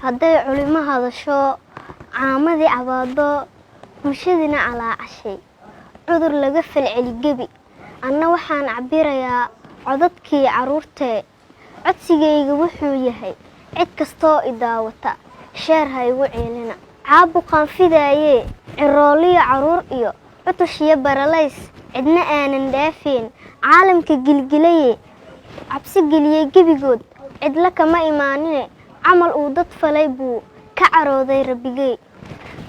hadday culimo hadasho caamadii cabaado bulshadina calaacashay cudur laga falceli gebi anna waxaan cabirayaa codadkii caruurtee codsigayga wuxuu yahay cid kastoo i daawata sheer ha igu ceelina caabuqaan fidaayee cirooliyo caruur iyo cutushiyo baralays cidna aanan dhaafeen caalamka gilgilaye cabsi geliyey gebigood cidla kama imaanine camal uu dad falay buu ka carooday rabbigay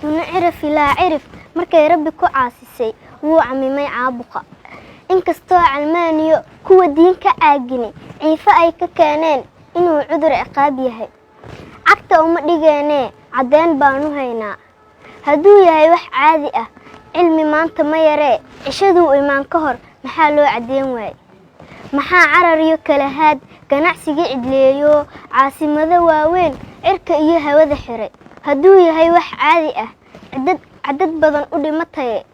duna cirif ilaa cirif markay rabbi ku caasisay wuu camimay caabuqa inkastoo calmaaniyo kuwa diin ka caagini ciifo ay ka keeneen inuu cudur ciqaab yahay cagta uma dhigeenee caddeen baanu haynaa hadduu yahay wax caadi ah cilmi maanta ma yaree cishaduu imaan ka hor maxaa loo caddeyn waayey maxaa carar iyo kalahaad ganacsigii cidleeyo caasimado waaweyn cirka iyo hawada xiray hadduu yahay wax caadi ah cadad badan u dhimataye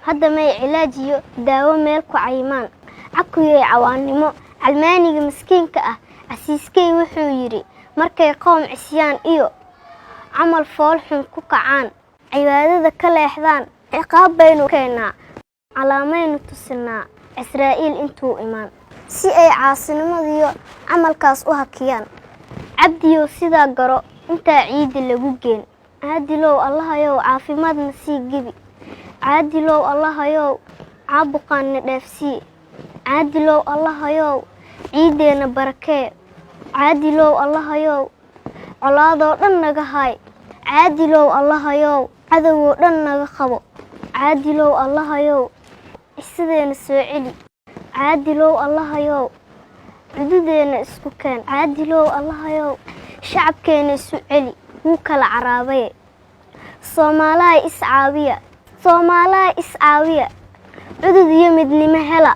hadda may cilaaj iyo daawo meel ku cayimaan cakuyey cawaannimo calmaaniga miskiinka ah casiiskay wuxuu yidhi markay qoom cisyaan iyo camal fool xun ku kacaan cibaadada ka leexdaan ciqaab baynu keennaa calaamaynu tusinaa israa'iil intuu imaan si ay caasinimadiyo camalkaas u hakiyaan cabdiyow sidaa garo intaa ciidda lagu geen caadilow allahayow caafimaadna sii gebi caadilow allahayow caabuqaanna dhaafsii caadilow allahayow ciiddeenna barakee caadilow allahayow colaadoo dhan naga haay caadilow allahayow cadowoo dhan naga qabo caadilow allahayow cisadeenna soo celi caadilow allahayow cududeenna isku keen caadilow allahayow shacabkeenna isu celi wuu kala caraabaye soomaalaha iscaawiya cudud iyo midnimo hela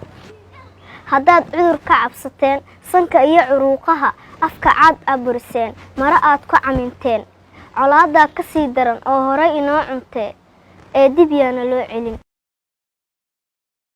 haddaad cudur ka cabsateen sanka iyo curuuqaha afka caad aburiseen mara aad ku caminteen colaadaa ka sii daran oo horay inoo cuntee ee dib yaana loo celin